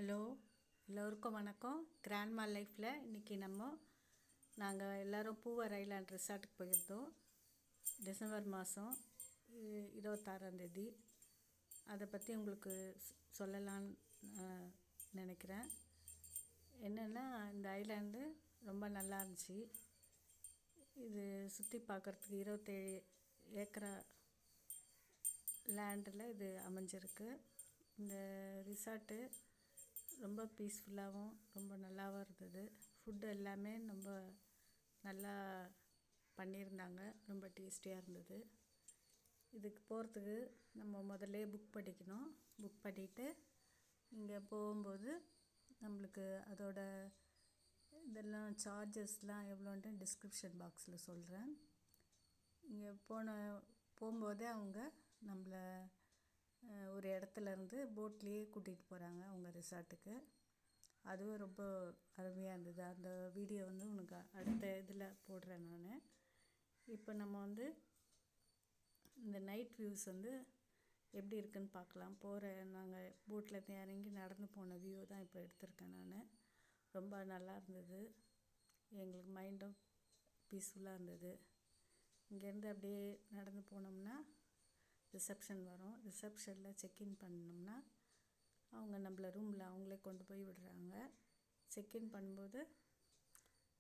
Hello, எல்லோருக்கும் வணக்கம். Grandma லைஃப்பில் இன்றைக்கி நாங்கள் எல்லோரும் பூவர் ஐலாண்ட் ரிசார்ட்டுக்கு போயிருந்தோம். டிசம்பர் மாதம் 26ஆந்தேதி. அதை பற்றி உங்களுக்கு சொல்லலான்னு நினைக்கிறேன். என்னென்னா, இந்த ஐலாண்டு ரொம்ப நல்லா இருந்துச்சு. இது சுற்றி பார்க்குறதுக்கு 27 ஏக்கரா லேண்டில் இது அமைஞ்சிருக்கு. இந்த ரிசார்ட்டு ரொம்ப பீஸ்ஃபுல்லாகவும் ரொம்ப நல்லாவும் இருந்தது. ஃபுட்டு எல்லாமே ரொம்ப நல்லா பண்ணியிருந்தாங்க. ரொம்ப டேஸ்டியாக இருந்தது. இதுக்கு போகிறதுக்கு நம்ம முதல்ல புக் பண்ணிக்கணும். புக் பண்ணிவிட்டு இங்கே போகும்போது நம்மளுக்கு அதோட இதெல்லாம் சார்ஜஸ்லாம் எவ்வளோன்ட்டு டிஸ்கிரிப்ஷன் பாக்ஸில் சொல்கிறேன். இங்கே போகும்போதே அவங்க நம்மளை ஒரு இடத்துலேருந்து போட்லேயே கூட்டிகிட்டு போகிறாங்க அவங்க ரிசார்ட்டுக்கு. அதுவும் ரொம்ப அருமையாக இருந்தது. அந்த வீடியோ உனக்கு அடுத்த இதில் போடுறேன் நான். இப்போ நம்ம இந்த நைட் வியூஸ் எப்படி இருக்குன்னு பார்க்கலாம். நாங்கள் போட்டில் இறங்கி நடந்து போன வியூ தான் இப்போ எடுத்திருக்கேன் நான். ரொம்ப நல்லா இருந்தது. எங்களுக்கு மைண்டும் பீஸ்ஃபுல்லாக இருந்தது. இங்கேருந்து அப்படியே நடந்து போனோம்னா ரிசப்ஷன் வரும். ரிசப்ஷனில் செக்இன் பண்ணோம்னா அவங்க நம்மளை ரூமில் அவங்களே கொண்டு போய் விடுறாங்க. செக்இன் பண்ணும்போது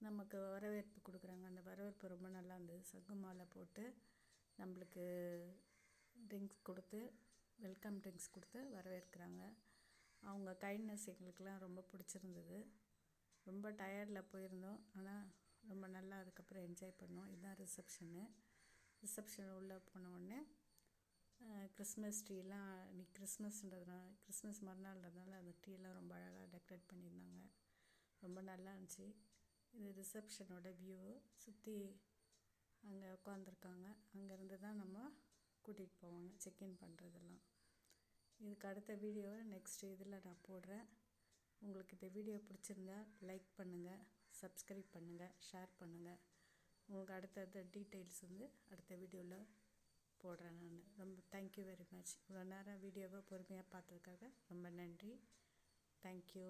நமக்கு வரவேற்பு கொடுக்குறாங்க. அந்த வரவேற்பு ரொம்ப நல்லா இருந்தது. சங்கு மாலை போட்டு நம்மளுக்கு ட்ரிங்க்ஸ் கொடுத்து, வெல்கம் ட்ரிங்க்ஸ் கொடுத்து வரவேற்கிறாங்க. அவங்க கைண்ட்னஸ் எங்களுக்கெலாம் ரொம்ப பிடிச்சிருந்தது. ரொம்ப டயர்டில் போயிருந்தோம், ஆனால் ரொம்ப நல்லா அதுக்கப்புறம் என்ஜாய் பண்ணோம். இதுதான் ரிசப்ஷனு. ரிசப்ஷன் உள்ளே போனோடனே கிறிஸ்மஸ் ட்ரீலாம், இன்னைக்கு கிறிஸ்மஸ் மறுநாள்ன்றதுனால அந்த ட்ரீலாம் ரொம்ப அழகாக டெக்கரேட் பண்ணியிருந்தாங்க. ரொம்ப நல்லா இருந்துச்சு. இது ரிசப்ஷனோட வியூ. சுற்றி அங்கே உட்காந்துருக்காங்க. அங்கேருந்து தான் நம்ம கூட்டிகிட்டு போவாங்க செக்இன் பண்ணுறதெல்லாம். இதுக்கு அடுத்த வீடியோவை நெக்ஸ்ட் இதில் நான் போடுறேன். உங்களுக்கு இந்த வீடியோ பிடிச்சிருந்தா லைக் பண்ணுங்கள், சப்ஸ்கிரைப் பண்ணுங்கள், ஷேர் பண்ணுங்கள். உங்களுக்கு அடுத்த டீட்டெயில்ஸ் அடுத்த வீடியோவில் போடுறேன் நான். ரொம்ப தேங்க்யூ வெரி மச். இவ்வளோ நேரம் வீடியோவை பொறுமையாக பார்த்ததுக்காக ரொம்ப நன்றி. தேங்க்யூ.